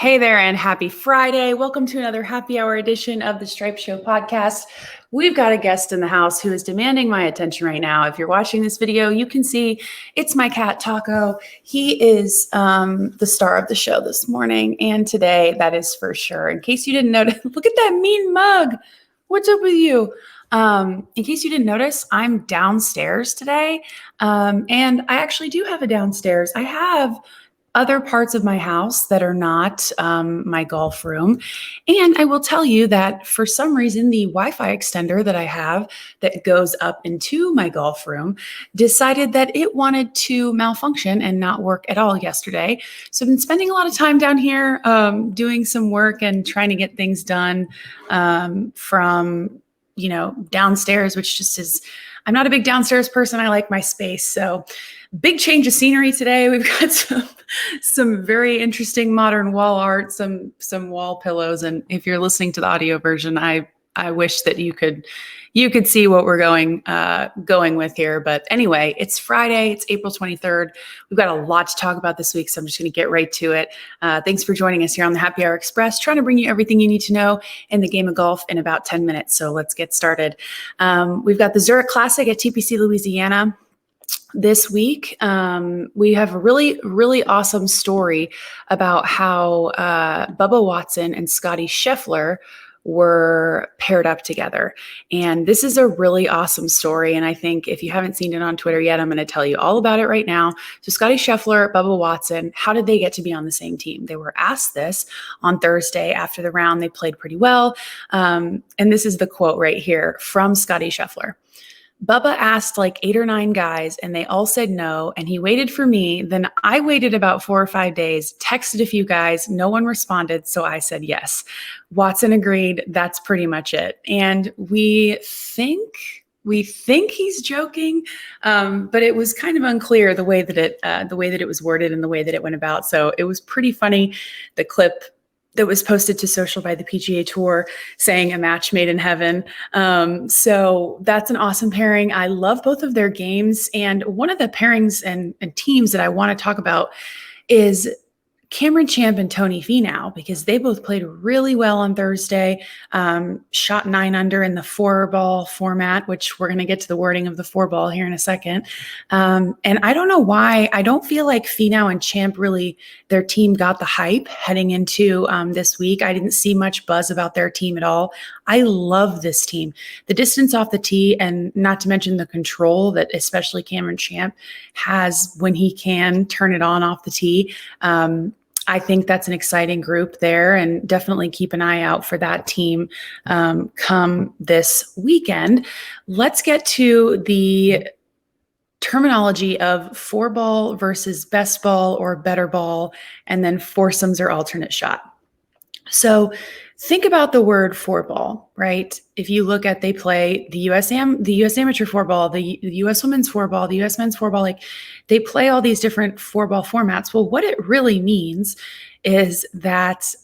Hey there, and happy Friday. Welcome to another happy hour edition of the Stripe Show podcast. We've got a guest in the house who is demanding my attention right now. If you're watching this video, you can see it's my cat, Taco. He is the star of the show this morning and today, that is for sure. In case you didn't notice, look at that mean mug. What's up with you? In case you didn't notice, I'm downstairs today, and I actually do have a downstairs. I have other parts of my house that are not my golf room. And I will tell you that for some reason, the Wi-Fi extender that I have that goes up into my golf room decided that it wanted to malfunction and not work at all yesterday. So I've been spending a lot of time down here doing some work and trying to get things done from downstairs, which just is, I'm not a big downstairs person. I like my space. So big change of scenery today. We've got some very interesting modern wall art, some wall pillows. And if you're listening to the audio version, I wish that you could see what we're going with here. But anyway, it's Friday. It's April 23rd. We've got a lot to talk about this week, so I'm just going to get right to it. Thanks for joining us here on the Happy Hour Express, trying to bring you everything you need to know in the game of golf in about 10 minutes. So let's get started. We've got the Zurich Classic at TPC Louisiana. This week, we have a really, really awesome story about how Bubba Watson and Scottie Scheffler were paired up together. And this is a really awesome story. And I think if you haven't seen it on Twitter yet, I'm going to tell you all about it right now. So Scottie Scheffler, Bubba Watson, how did they get to be on the same team? They were asked this on Thursday after the round. They played pretty well. And this is the quote right here from Scottie Scheffler. Bubba asked like 8 or 9 guys and they all said no. And he waited for me. Then I waited about 4 or 5 days, texted a few guys. No one responded. So I said yes. Watson agreed. That's pretty much it. And we think he's joking, but it was kind of unclear the way that it was worded and the way that it went about. So it was pretty funny. The clip that was posted to social by the PGA Tour saying a match made in heaven. So that's an awesome pairing. I love both of their games. And one of the pairings and teams that I want to talk about is Cameron Champ and Tony Finau, because they both played really well on Thursday, shot 9 under in the 4-ball format, which we're going to get to the wording of the 4-ball here in a second. And I don't know why. I don't feel like Finau and Champ really, their team got the hype heading into this week. I didn't see much buzz about their team at all. I love this team. The distance off the tee, and not to mention the control that especially Cameron Champ has when he can turn it on off the tee. I think that's an exciting group there, and definitely keep an eye out for that team come this weekend. Let's get to the terminology of 4-ball versus best ball or better ball, and then foursomes or alternate shot. So think about the word 4-ball, right? If you look at, they play the US amateur 4-ball, the US women's 4-ball, the US men's 4-ball, like they play all these different 4-ball formats. Well, what it really means is that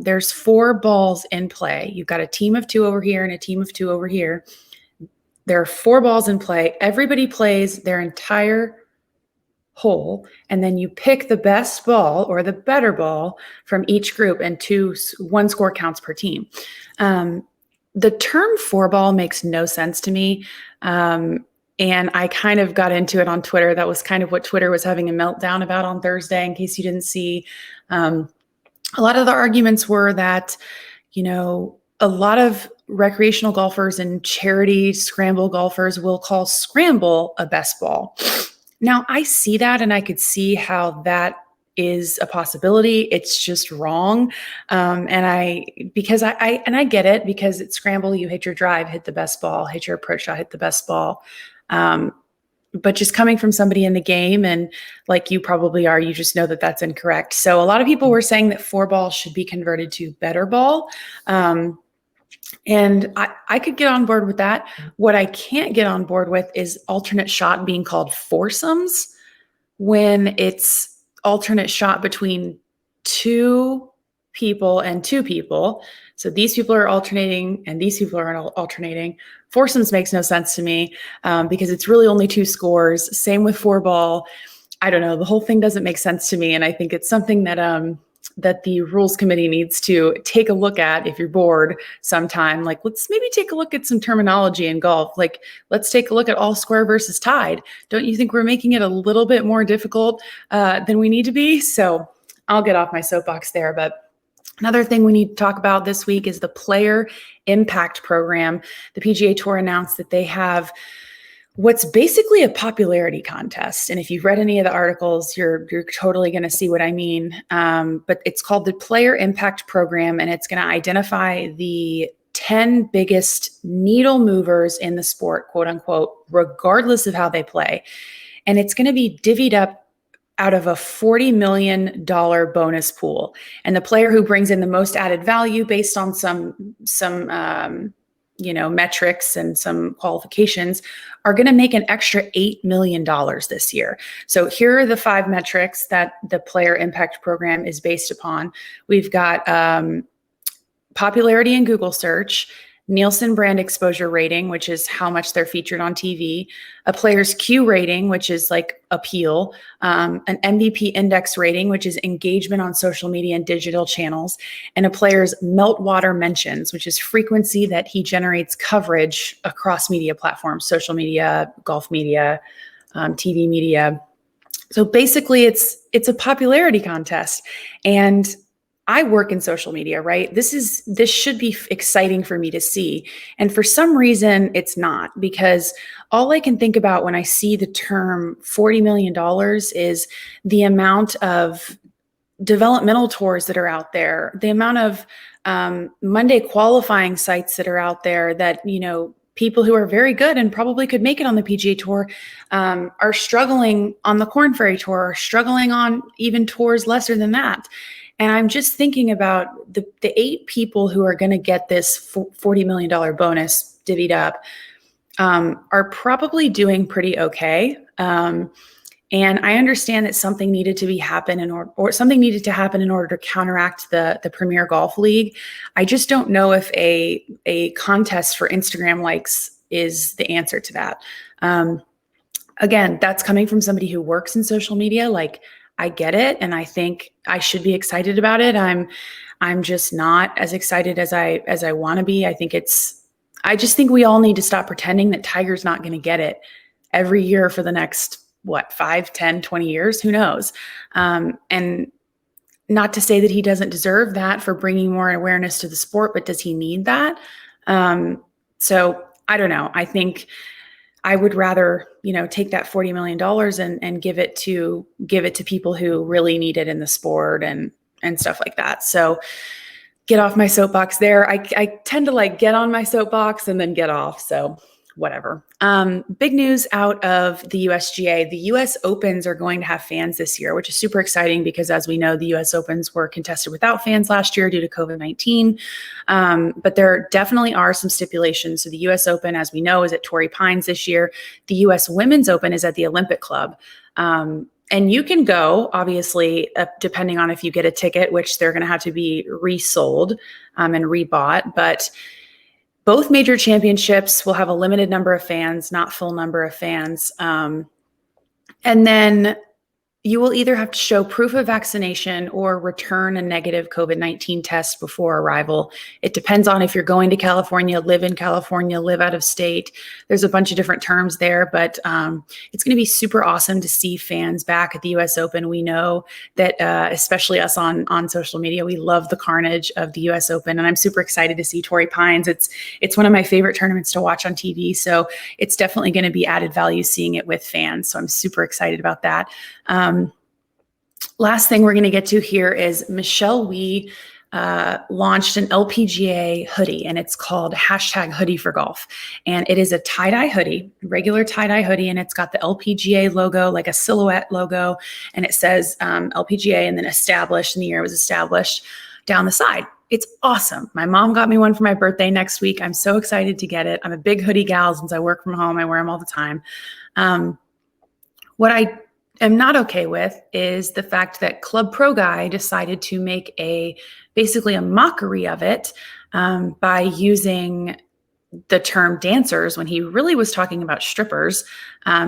there's 4 balls in play. You've got a team of 2 over here and a team of 2 over here. There are 4 balls in play. Everybody plays their entire hole, and then you pick the best ball or the better ball from each group, and 1 score counts per team. The term 4-ball makes no sense to me. And I kind of got into it on Twitter. That was kind of what Twitter was having a meltdown about on Thursday, in case you didn't see. A lot of the arguments were that, a lot of recreational golfers and charity scramble golfers will call scramble a best ball. Now, I see that, and I could see how that is a possibility. It's just wrong. And I get it, because it's scramble, you hit your drive, hit the best ball, hit your approach shot, hit the best ball. But just coming from somebody in the game, and like you probably are, you just know that that's incorrect. So a lot of people were saying that 4-ball should be converted to better ball. And I could get on board with that. What I can't get on board with is alternate shot being called foursomes when it's alternate shot between 2 people and 2 people. So these people are alternating and these people are alternating. Foursomes makes no sense to me because it's really only 2 scores. Same with 4-ball. I don't know. The whole thing doesn't make sense to me. And I think it's something that that the rules committee needs to take a look at if you're bored sometime. Like, let's maybe take a look at some terminology in golf. Like, let's take a look at all square versus tied. Don't you think we're making it a little bit more difficult than we need to be? So I'll get off my soapbox there. But another thing we need to talk about this week is the Player Impact Program. The PGA Tour announced that they have what's basically a popularity contest. And if you've read any of the articles, you're totally going to see what I mean. But it's called the Player Impact Program, and it's going to identify the 10 biggest needle movers in the sport, quote unquote, regardless of how they play. And it's going to be divvied up out of a $40 million bonus pool. And the player who brings in the most added value based on some metrics and some qualifications are going to make an extra $8 million this year. So here are the 5 metrics that the Player Impact Program is based upon. We've got popularity in Google search, Nielsen brand exposure rating, which is how much they're featured on TV, a player's Q rating, which is like appeal, an MVP index rating, which is engagement on social media and digital channels, and a player's meltwater mentions, which is frequency that he generates coverage across media platforms, social media, golf media, TV media. So basically it's a popularity contest. And I work in social media, right? This should be exciting for me to see. And for some reason, it's not, because all I can think about when I see the term $40 million is the amount of developmental tours that are out there, the amount of Monday qualifying sites that are out there that, people who are very good and probably could make it on the PGA Tour are struggling on the Korn Ferry Tour, or struggling on even tours lesser than that. And I'm just thinking about the 8 people who are going to get this $40 million bonus divvied up are probably doing pretty okay. And I understand that something needed to happen in order to counteract the Premier Golf League. I just don't know if a contest for Instagram likes is the answer to that. Again, that's coming from somebody who works in social media. Like, I get it, and I think I should be excited about it. I'm just not as excited as I want to be. I just think we all need to stop pretending that Tiger's not going to get it every year for the next 5, 10, 20 years, who knows? And not to say that he doesn't deserve that for bringing more awareness to the sport, but does he need that? So I don't know. I think I would rather, take that $40 million and give it to people who really need it in the sport and stuff like that. So get off my soapbox there. I tend to get on my soapbox and then get off. So whatever. Big news out of the USGA. The US Opens are going to have fans this year, which is super exciting because, as we know, the US Opens were contested without fans last year due to COVID-19. But there definitely are some stipulations. So the US Open, as we know, is at Torrey Pines this year. The US Women's Open is at the Olympic Club. And you can go, obviously, depending on if you get a ticket, which they're going to have to be resold and rebought. But both major championships will have a limited number of fans, not full number of fans. And then you will either have to show proof of vaccination or return a negative COVID-19 test before arrival. It depends on if you're going to California, live in California, live out of state. There's a bunch of different terms there, but it's going to be super awesome to see fans back at the US Open. We know that, especially us on social media, we love the carnage of the US Open, and I'm super excited to see Torrey Pines. It's one of my favorite tournaments to watch on TV, so it's definitely going to be added value seeing it with fans. So I'm super excited about that. Last thing we're going to get to here is Michelle Wie launched an LPGA hoodie, and it's called #Hoodie for Golf. And it is a tie-dye hoodie, regular tie-dye hoodie, and it's got the LPGA logo, like a silhouette logo, and it says LPGA and then established, and the year it was established down the side. It's awesome. My mom got me one for my birthday next week. I'm so excited to get it. I'm a big hoodie gal since I work from home. I wear them all the time. What I am not okay with is the fact that Club Pro Guy decided to make basically a mockery of it by using the term dancers when he really was talking about strippers,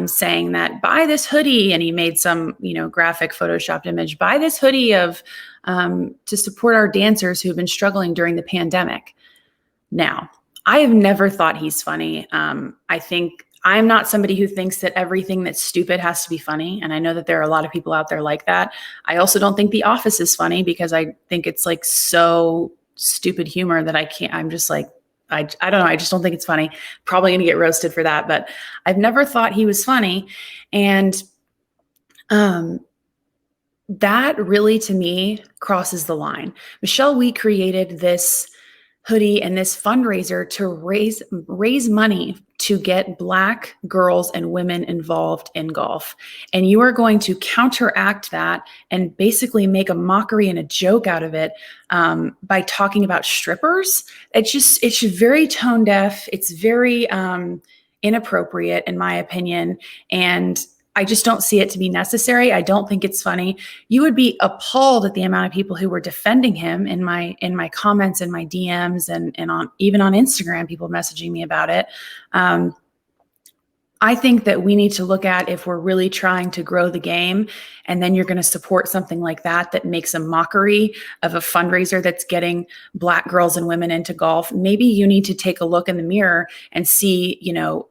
saying that buy this hoodie, and he made some, graphic photoshopped image, buy this hoodie of to support our dancers who've been struggling during the pandemic. Now, I have never thought he's funny. I think I'm not somebody who thinks that everything that's stupid has to be funny. And I know that there are a lot of people out there like that. I also don't think The Office is funny because I think it's like so stupid humor that I'm just like, I don't know. I just don't think it's funny. Probably going to get roasted for that, but I've never thought he was funny. And that really, to me, crosses the line. Michelle, we created this hoodie and this fundraiser to raise money to get Black girls and women involved in golf. And you are going to counteract that and basically make a mockery and a joke out of it by talking about strippers. It's very tone deaf. It's very inappropriate, in my opinion. And I just don't see it to be necessary. I don't think it's funny. You would be appalled at the amount of people who were defending him in my comments and my DMs and even on Instagram, people messaging me about it. I think that we need to look at if we're really trying to grow the game, and then you're going to support something like that makes a mockery of a fundraiser that's getting Black girls and women into golf. Maybe you need to take a look in the mirror and see,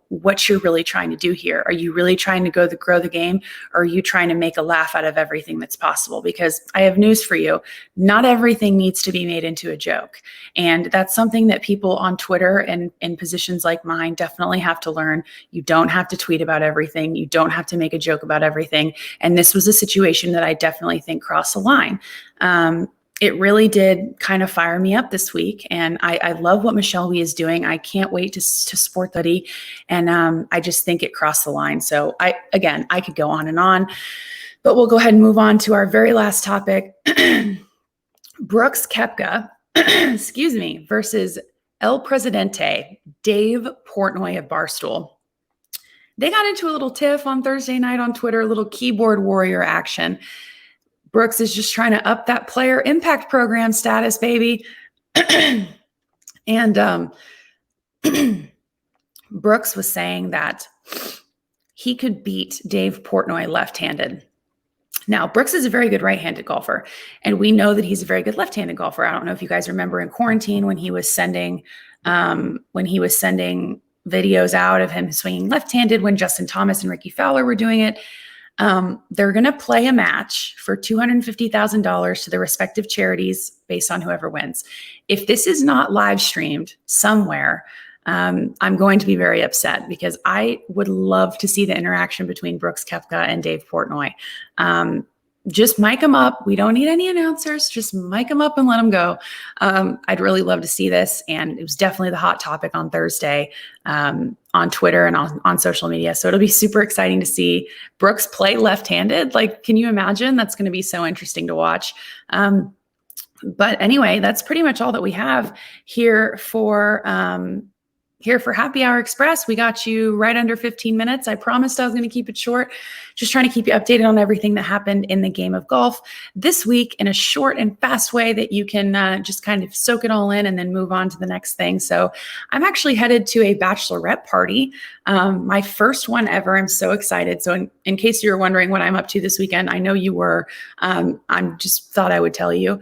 what you're really trying to do here. Are you really trying to grow the game, or are you trying to make a laugh out of everything that's possible? Because I have news for you. Not everything needs to be made into a joke. And that's something that people on Twitter and in positions like mine definitely have to learn. You don't have to tweet about everything. You don't have to make a joke about everything. And this was a situation that I definitely think crossed the line. It really did kind of fire me up this week. And I love what Michelle Wie is doing. I can't wait to support the hoodie. And I just think it crossed the line. So I could go on, but we'll go ahead and move on to our very last topic. Brooks Koepka, versus El Presidente, Dave Portnoy of Barstool. They got into a little tiff on Thursday night on Twitter, a little keyboard warrior action. Brooks is just trying to up that player impact program status, baby. And Brooks was saying that he could beat Dave Portnoy left-handed. Now, Brooks is a very good right-handed golfer, and we know that he's a very good left-handed golfer. I don't know if you guys remember in quarantine when he was sending videos out of him swinging left-handed when Justin Thomas and Ricky Fowler were doing it. They're going to play a match for $250,000 to their respective charities based on whoever wins. If this is not live streamed somewhere, I'm going to be very upset because I would love to see the interaction between Brooks Koepka and Dave Portnoy. Just mic them up. We don't need any announcers. Just mic them up and let them go. I'd really love to see this. And it was definitely the hot topic on Thursday on Twitter and on social media. So it'll be super exciting to see Brooks play left-handed. Like, can you imagine? That's going to be so interesting to watch. But anyway, that's pretty much all that we have here for Happy Hour Express. We got you right under 15 minutes. I promised I was going to keep it short, just trying to keep you updated on everything that happened in the game of golf this week in a short and fast way that you can just kind of soak it all in and then move on to the next thing. So I'm actually headed to a bachelorette party, my first one ever. I'm so excited. So in case you were wondering what I'm up to this weekend, I know you were. I just thought I would tell you.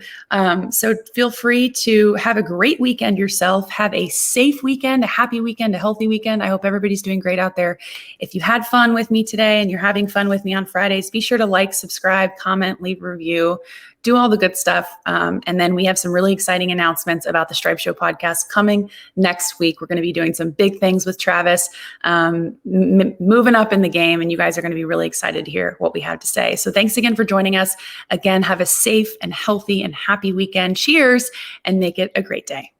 So feel free to have a great weekend yourself. Have a safe weekend, a happy weekend, a healthy weekend. I hope everybody's doing great out there. If you had fun with me today and you're having fun with me on Fridays, be sure to like, subscribe, comment, leave a review, do all the good stuff. And then we have some really exciting announcements about the Stripe Show podcast coming next week. We're going to be doing some big things with Travis, moving up in the game, and you guys are going to be really excited to hear what we have to say. So thanks again for joining us. Again, have a safe and healthy and happy weekend. Cheers, and make it a great day.